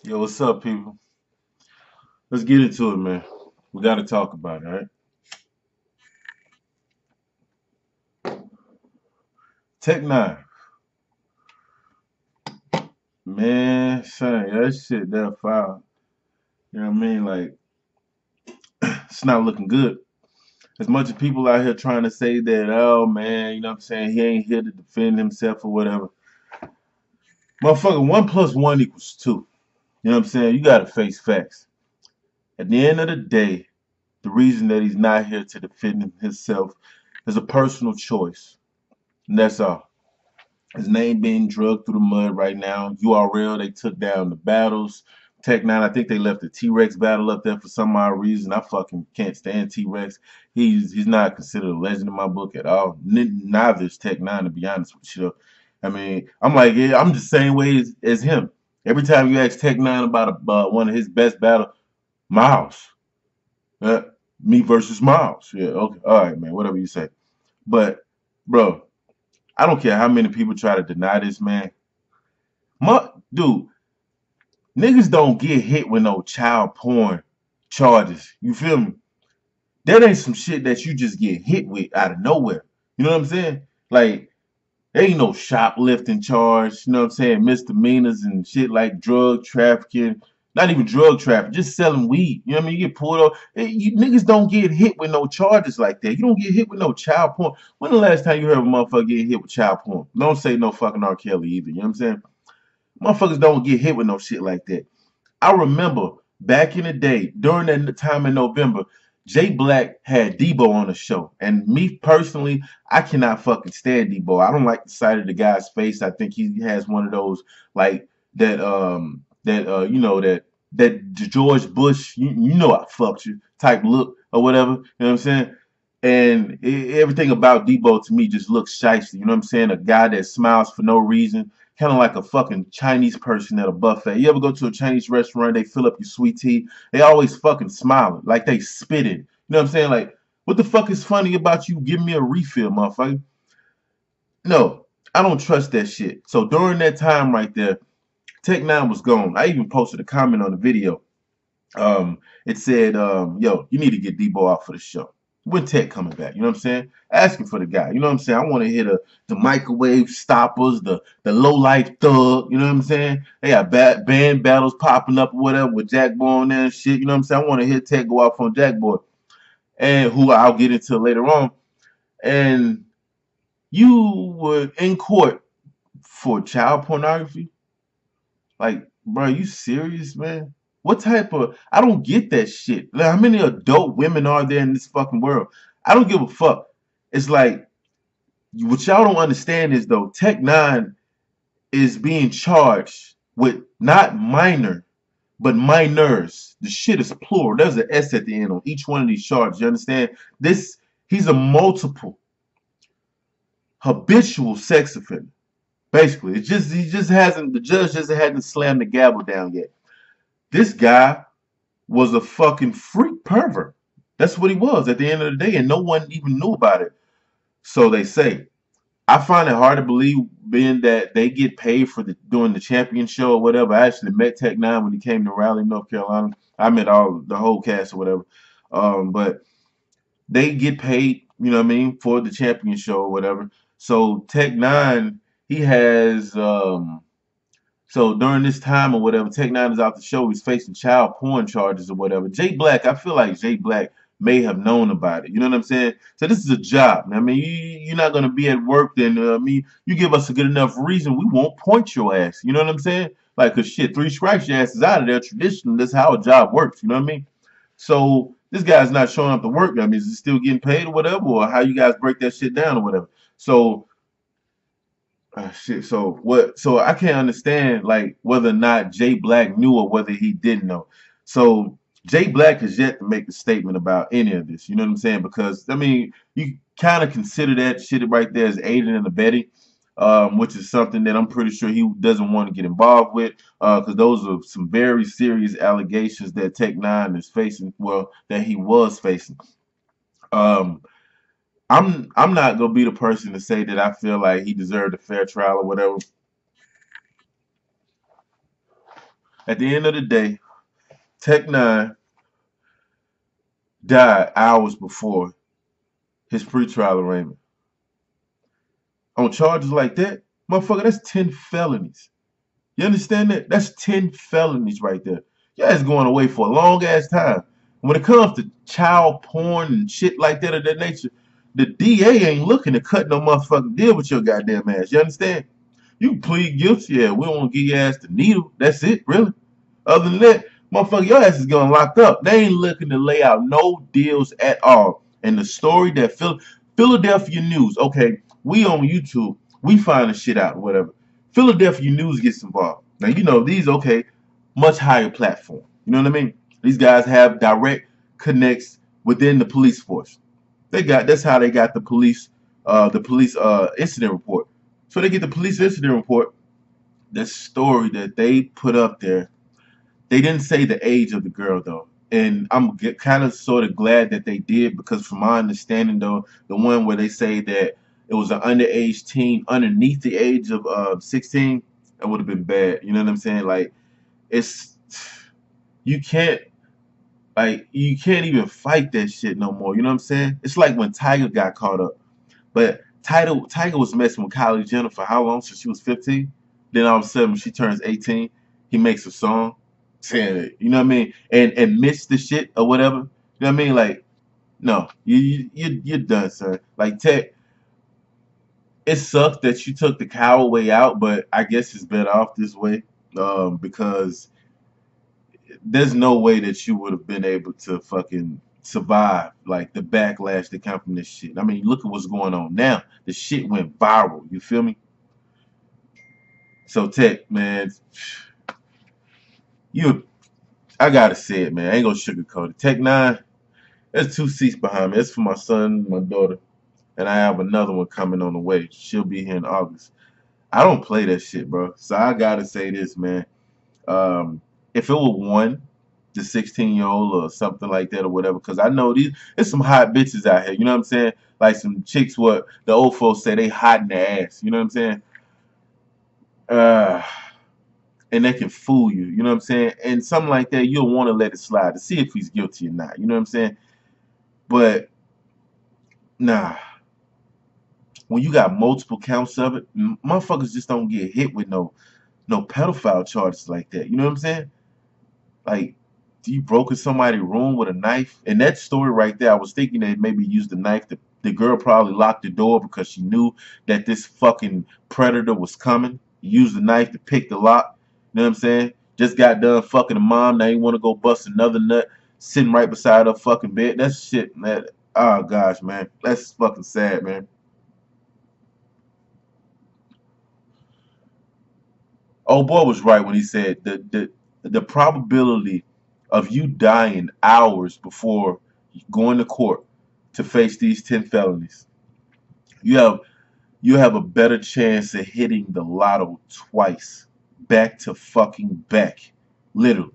Yo, what's up, people? Let's get into it, man. We got to talk about it, all right? Tech Nine, man, son, that shit, that foul. You know what I mean? Like, it's not looking good. As much as people out here trying to say that, oh man, you know what I'm saying? He ain't here to defend himself or whatever. Motherfucker, one plus one equals two. You know what I'm saying? You got to face facts. At the end of the day, the reason that he's not here to defend himself is a personal choice, and that's all. His name being drugged through the mud right now. URL, they took down the battles. Tech Nine, I think they left the T-Rex battle up there for some odd reason. I fucking can't stand T-Rex. He's not considered a legend in my book at all. Neither is Tech Nine, to be honest with you. I mean, I'm like, yeah, I'm the same way as him. Every time you ask Tech Nine about one of his best battles, Miles, uh, me versus Miles. Yeah, okay, all right, man, whatever you say. But, bro, I don't care how many people try to deny this, man. Dude, niggas don't get hit with no child porn charges. You feel me? That ain't some shit that you just get hit with out of nowhere. You know what I'm saying? Like, there ain't no shoplifting charge. You know what I'm saying? Misdemeanors and shit like drug trafficking. Not even drug trafficking, just selling weed. You know what I mean? You get pulled up. You niggas don't get hit with no charges like that. You don't get hit with no child porn. When the last time you heard of a motherfucker getting hit with child porn? Don't say no fucking R. Kelly either. You know what I'm saying? Motherfuckers don't get hit with no shit like that. I remember back in the day, during that time in November, Jay Black had Debo on the show. And me personally, I cannot fucking stand Debo. I don't like the sight of the guy's face. I think he has one of those like that George Bush, you know I fucked you type look or whatever. You know what I'm saying? And everything about Debo to me just looks shysty. You know what I'm saying? A guy that smiles for no reason, kind of like a fucking Chinese person at a buffet. You ever go to a Chinese restaurant, they fill up your sweet tea, they always fucking smiling, like they spitting. You know what I'm saying? Like, what the fuck is funny about you giving me a refill, motherfucker? No, I don't trust that shit. So during that time right there, Tech Nine was gone. I even posted a comment on the video. It said, yo, you need to get Debo out for the show. When Tech coming back, you know what I'm saying? Asking for the guy, you know what I'm saying? I want to hear the microwave stoppers, the low life thug, you know what I'm saying? They got band battles popping up or whatever with Jackboy on there and shit, you know what I'm saying? I want to hear Tech go off on Jackboy, and who I'll get into later on. And you were in court for child pornography? Like, bro, you serious, man? What type of? I don't get that shit. Like, how many adult women are there in this fucking world? I don't give a fuck. It's like what y'all don't understand is though, Tech Nine is being charged with not minor, but minors. The shit is plural. There's an S at the end on each one of these charges. You understand? This he's a multiple habitual sex offender. Basically, it's just he just hasn't the judge just hasn't slammed the gavel down yet. This guy was a fucking freak pervert. That's what he was at the end of the day, and no one even knew about it. So they say. I find it hard to believe, being that they get paid for doing the champion show or whatever. I actually met Tech Nine when he came to Raleigh, North Carolina. I met the whole cast or whatever. But they get paid, you know what I mean, for the champion show or whatever. So Tech Nine, he has so during this time or whatever, Tech Nine is out the show. He's facing child porn charges or whatever. Jay Black, I feel like Jay Black may have known about it. You know what I'm saying? So this is a job. I mean, you're not gonna be at work. Then I mean, you give us a good enough reason, we won't point your ass. You know what I'm saying? Like, cause shit, three strikes, your ass is out of there. Traditionally, that's how a job works. You know what I mean? So this guy's not showing up to work. I mean, is he still getting paid or whatever, or how you guys break that shit down or whatever? So shit. So what? So I can't understand like whether or not Jay Black knew or whether he didn't know. So Jay Black has yet to make a statement about any of this. You know what I'm saying? Because I mean, you kind of consider that shit right there as aiding and abetting, which is something that I'm pretty sure he doesn't want to get involved with, because those are some very serious allegations that Tech Nine is facing. Well, that he was facing. Um, I'm not gonna be the person to say that I feel like he deserved a fair trial or whatever. At the end of the day, Tech Nine died hours before his pretrial arraignment. On charges like that, motherfucker, that's 10 felonies. You understand that? That's 10 felonies right there. Your ass going away for a long ass time. When it comes to child porn and shit like that of that nature, the DA ain't looking to cut no motherfucking deal with your goddamn ass. You understand? You plead guilty, yeah, we don't want to give your ass the needle. That's it, really. Other than that, motherfucker, your ass is getting locked up. They ain't looking to lay out no deals at all. And the story that Philadelphia News, okay, we on YouTube, we find the shit out, whatever. Philadelphia News gets involved. Now, you know, these, okay, much higher platform. You know what I mean? These guys have direct connects within the police force. That's how they got the police incident report. So they get the police incident report. The story that they put up there, they didn't say the age of the girl though, and I'm kind of sort of glad that they did, because from my understanding though, the one where they say that it was an underage teen underneath the age of 16, that would have been bad. You know what I'm saying? Like, it's you can't you can't even fight that shit no more. You know what I'm saying? It's like when Tiger got caught up, but Tiger was messing with Kylie Jenner for how long? Since she was 15. Then all of a sudden, when she turns 18, he makes a song saying it. You know what I mean? And admits the shit or whatever. You know what I mean? Like, no, you're done, sir. Like, Tech, it sucks that you took the coward way out, but I guess it's better off this way, because there's no way that you would have been able to fucking survive like the backlash that come from this shit. I mean, look at what's going on now. The shit went viral. You feel me? So Tech, man, I gotta say it, man. I ain't gonna sugarcoat it. Tech Nine, there's 2 seats behind me. It's for my son, my daughter, and I have another one coming on the way. She'll be here in August. I don't play that shit, bro. So I gotta say this, man. If it were one, the 16-year-old or something like that or whatever, because I know there's some hot bitches out here. You know what I'm saying? Like some chicks, what the old folks say, they hot in the ass. You know what I'm saying? And they can fool you. You know what I'm saying? And something like that, you'll want to let it slide to see if he's guilty or not. You know what I'm saying? But nah, when you got multiple counts of it, motherfuckers just don't get hit with no pedophile charges like that. You know what I'm saying? Like, you broke in somebody's room with a knife. And that story right there, I was thinking they maybe used the knife. The girl probably locked the door because she knew that this fucking predator was coming. Used the knife to pick the lock. You know what I'm saying? Just got done fucking a mom. Now you want to go bust another nut sitting right beside her fucking bed. That's shit, man. Oh, gosh, man. That's fucking sad, man. Old boy was right when he said the probability of you dying hours before going to court to face these 10 felonies, you have a better chance of hitting the lotto twice, back to fucking back. Literally.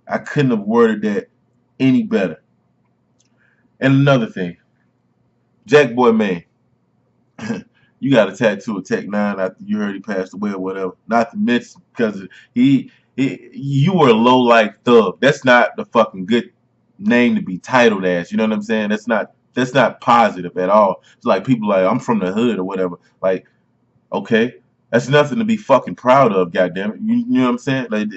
I couldn't have worded that any better. And another thing, JAKKBOY Maine. You got a tattoo of Tech Nine after you heard he passed away or whatever. Not to mention, because you were a low life thug. That's not the fucking good name to be titled as. You know what I'm saying? That's not positive at all. It's like people like, I'm from the hood or whatever. Like, okay, that's nothing to be fucking proud of. Goddamn it, you know what I'm saying? Like,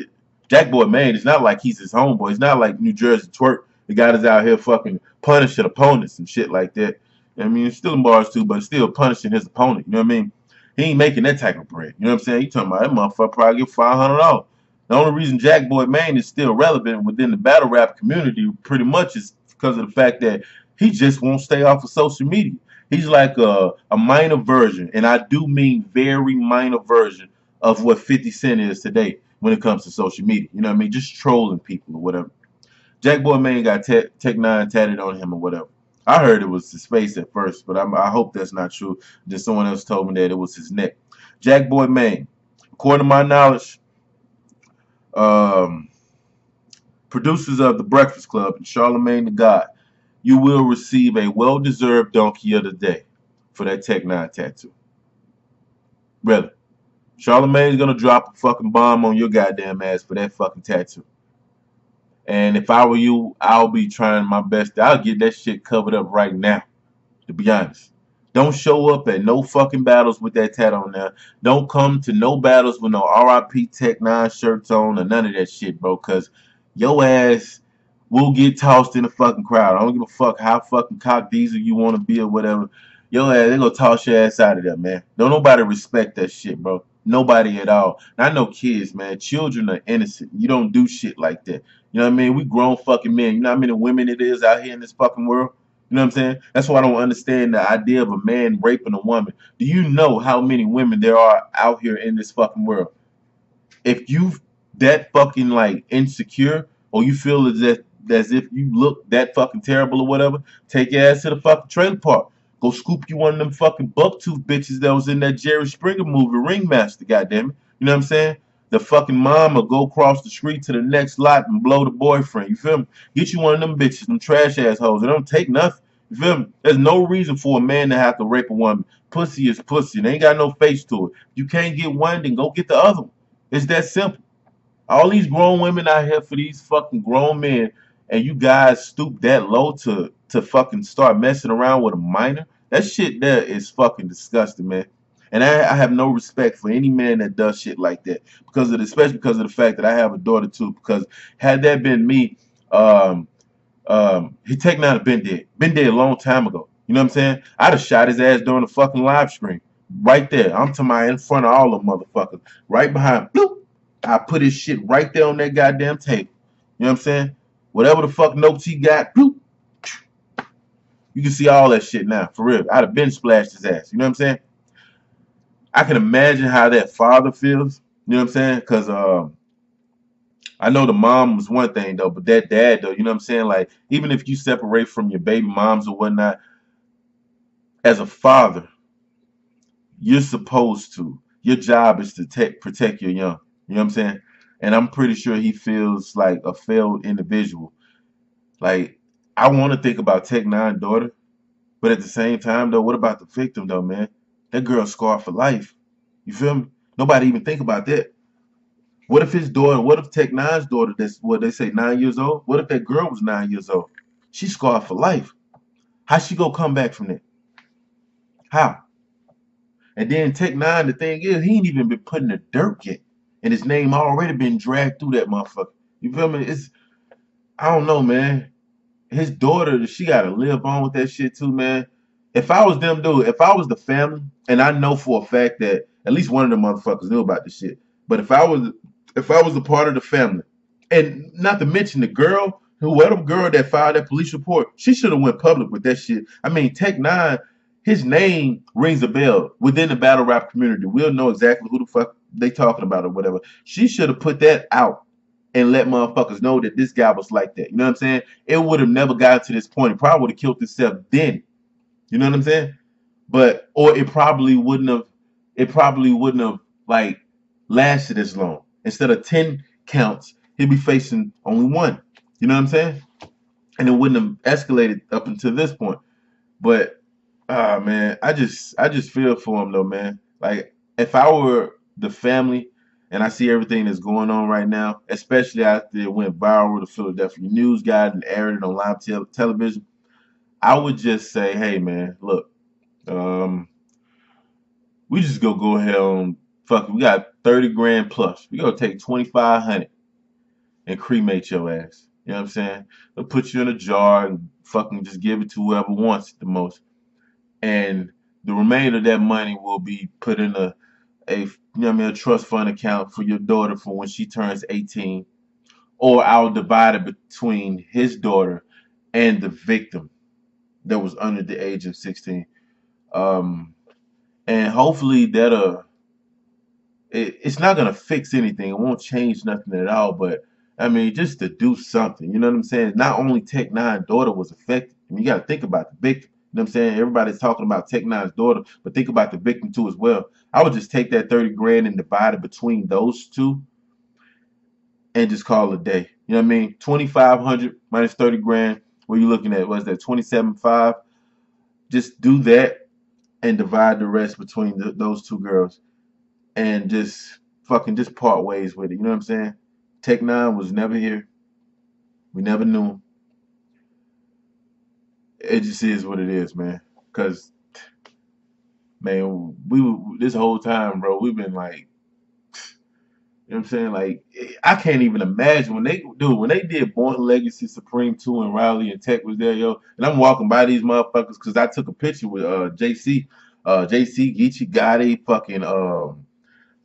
JAKKBOY Maine, it's not like he's his homeboy. It's not like New Jersey Twerk. The guy that's out here fucking punishing opponents and shit like that. I mean, he's still in bars too, but still punishing his opponent. You know what I mean? He ain't making that type of bread. You know what I'm saying? You talking about that motherfucker probably get $500. The only reason JAKKBOY Maine is still relevant within the battle rap community pretty much is because of the fact that he just won't stay off of social media. He's like a minor version, and I do mean very minor version of what 50 Cent is today when it comes to social media. You know what I mean? Just trolling people or whatever. JAKKBOY Maine got Tech Nine tatted on him or whatever. I heard it was his face at first, but I hope that's not true. Then someone else told me that it was his neck. JAKKBOY Maine, according to my knowledge, um, producers of The Breakfast Club and Charlemagne the God, you will receive a well-deserved Donkey of the Day for that Tech Nine tattoo. Really. Charlamagne's gonna drop a fucking bomb on your goddamn ass for that fucking tattoo. And if I were you, I'll be trying my best. I'll get that shit covered up right now, to be honest. Don't show up at no fucking battles with that tat on there. Don't come to no battles with no RIP Tech 9 shirts on or none of that shit, bro. Cause your ass will get tossed in the fucking crowd. I don't give a fuck how fucking cock diesel you want to be or whatever. Your ass, they gonna toss your ass out of there, man. Don't nobody respect that shit, bro. Nobody at all. And I know kids, man. Children are innocent. You don't do shit like that. You know what I mean? We grown fucking men. You know how many women it is out here in this fucking world? You know what I'm saying? That's why I don't understand the idea of a man raping a woman. Do you know how many women there are out here in this fucking world? If you that fucking like insecure or you feel as if you look that fucking terrible or whatever, take your ass to the fucking trailer park. Go scoop you one of them fucking bucktooth bitches that was in that Jerry Springer movie, Ringmaster, goddammit. You know what I'm saying? The fucking mom will go across the street to the next lot and blow the boyfriend. You feel me? Get you one of them bitches, them trash assholes. It don't take nothing. You feel me? There's no reason for a man to have to rape a woman. Pussy is pussy. They ain't got no face to it. You can't get one, then go get the other one. It's that simple. All these grown women out here for these fucking grown men, and you guys stoop that low to fucking start messing around with a minor. That shit there is fucking disgusting, man. And I have no respect for any man that does shit like that especially because of the fact that I have a daughter too. Because had that been me, he taken out been dead a long time ago. You know what I'm saying? I'd have shot his ass during the fucking live stream, right there. I'm talking about in front of all the motherfuckers, right behind. Bloop. I put his shit right there on that goddamn table. You know what I'm saying? Whatever the fuck notes he got, bloop. You can see all that shit now, for real. I'd have been splashed his ass. You know what I'm saying? I can imagine how that father feels. You know what I'm saying? Because I know the mom was one thing, though, but that dad, though, you know what I'm saying? Like, even if you separate from your baby moms or whatnot, as a father, you're supposed to. Your job is to protect your young. You know what I'm saying? And I'm pretty sure he feels like a failed individual. Like, I want to think about Tech Nine's daughter, but at the same time, though, what about the victim, though, man? That girl's scarred for life. You feel me? Nobody even think about that. What if his daughter, what if Tech Nine's daughter, that's what they say, 9 years old? What if that girl was 9 years old? She's scarred for life. How she gonna come back from that? How? And then Tech Nine, the thing is, he ain't even been put in the dirt yet. And his name already been dragged through that motherfucker. You feel me? I don't know, man. His daughter, she gotta live on with that shit too, man. If I was them, dude, if I was the family, and I know for a fact that at least one of the motherfuckers knew about this shit. But if I was a part of the family, and not to mention the girl, whoever girl that filed that police report, she should have went public with that shit. I mean, Tech Nine, his name rings a bell within the battle rap community. We'll know exactly who the fuck they talking about or whatever. She should have put that out and let motherfuckers know that this guy was like that. You know what I'm saying? It would have never gotten to this point. It probably would have killed himself then. You know what I'm saying? But or it probably wouldn't have like lasted as long. Instead of 10 counts, he'd be facing only one. You know what I'm saying? And it wouldn't have escalated up until this point. But man, I just feel for him though, man. Like if I were the family and I see everything that's going on right now, especially after it went viral, the Philadelphia News got and aired it on live television, I would just say, hey man, look, we just go ahead and fuck it. We got 30 grand plus. We gonna take 2,500 and cremate your ass. You know what I'm saying? They'll put you in a jar and fucking just give it to whoever wants it the most. And the remainder of that money will be put in a you know what I mean, a trust fund account for your daughter for when she turns 18. Or I'll divide it between his daughter and the victim that was under the age of 16. And hopefully it's not gonna fix anything. It won't change nothing at all. But I mean, just to do something. You know what I'm saying? Not only Tech Nine's daughter was affected. I mean, you got to think about the victim. You know what I'm saying? Everybody's talking about Tech Nine's daughter, but think about the victim too as well. I would just take that 30 grand and divide it between those two and just call it a day. You know what I mean? 2,500 minus 30 grand. What are you looking at? Was that 27.5? Just do that and divide the rest between those two girls. and just fucking just part ways with it. You know what I'm saying? Tech Nine was never here. We never knew him. It just is what it is, man. Cause man, this whole time, bro, we've been like, you know what I'm saying? Like, I can't even imagine when they did Born Legacy Supreme 2 and Riley and Tech was there, yo. And I'm walking by these motherfuckers because I took a picture with JC, Geechee Gotti, fucking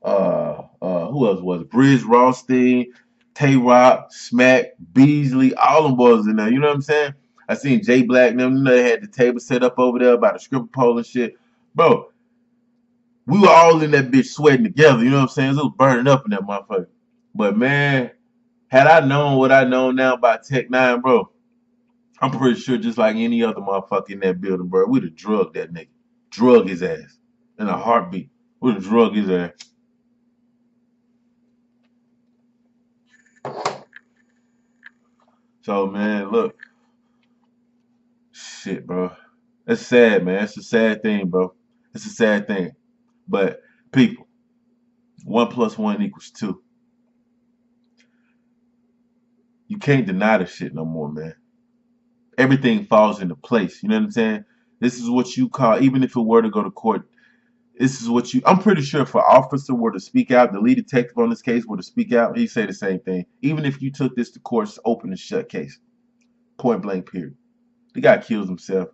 who else was it? Briz Rothstein, Tay Rock, Smack, Beasley, all them boys in there. You know what I'm saying? I seen Jay Black and them. You know, they had the table set up over there by the stripper pole and shit. Bro, we were all in that bitch sweating together. You know what I'm saying? It was burning up in that motherfucker. But man, had I known what I know now about Tech Nine, bro, I'm pretty sure just like any other motherfucker in that building, bro, we'd have drugged that nigga. Drug his ass. In a heartbeat. We'd have drugged his ass. So man, look. Shit, bro. It's sad, man. It's a sad thing, bro. It's a sad thing. But people, one plus one equals two. You can't deny this shit no more, man. Everything falls into place. You know what I'm saying? This is what you call, even if it were to go to court, this is what you, I'm pretty sure if an officer were to speak out, the lead detective on this case were to speak out, he'd say the same thing. Even if you took this to court, it's open and shut case. Point blank, period. The guy kills himself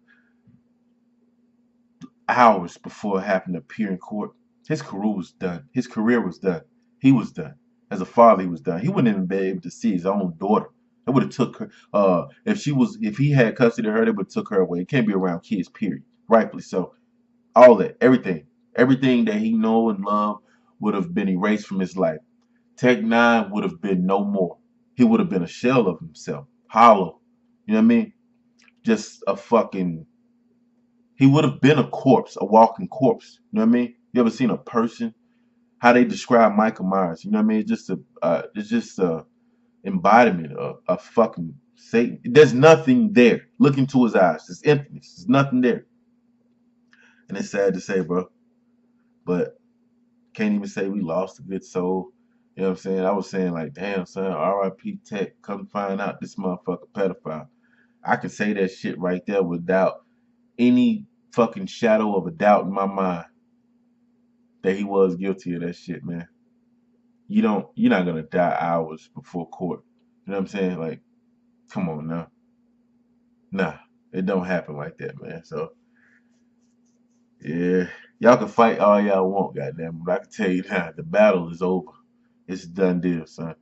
hours before it happened to appear in court. His career was done. His career was done. He was done. As a father, he was done. He wouldn't even be able to see his own daughter. It would have took her. If he had custody of her, they would have took her away. He can't be around kids. Period. Rightfully so. All that, everything that he know and love would have been erased from his life. Tech Nine would have been no more. He would have been a shell of himself, hollow. You know what I mean? Just a fucking. He would have been a corpse, a walking corpse. You know what I mean? You ever seen a person? How they describe Michael Myers? You know what I mean? It's just a embodiment of a fucking Satan. There's nothing there. Look into his eyes. There's emptiness. There's nothing there. And it's sad to say, bro. But can't even say we lost a good soul. You know what I'm saying? I was saying like, damn, son, R.I.P. Tech, come find out this motherfucker pedophile. I can say that shit right there without any fucking shadow of a doubt in my mind that he was guilty of that shit, man. You're not gonna die hours before court. You know what I'm saying? Like, come on now. Nah, it don't happen like that, man. So yeah, y'all can fight all y'all want, goddamn. But I can tell you now, the battle is over. It's a done deal, son.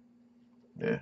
Yeah.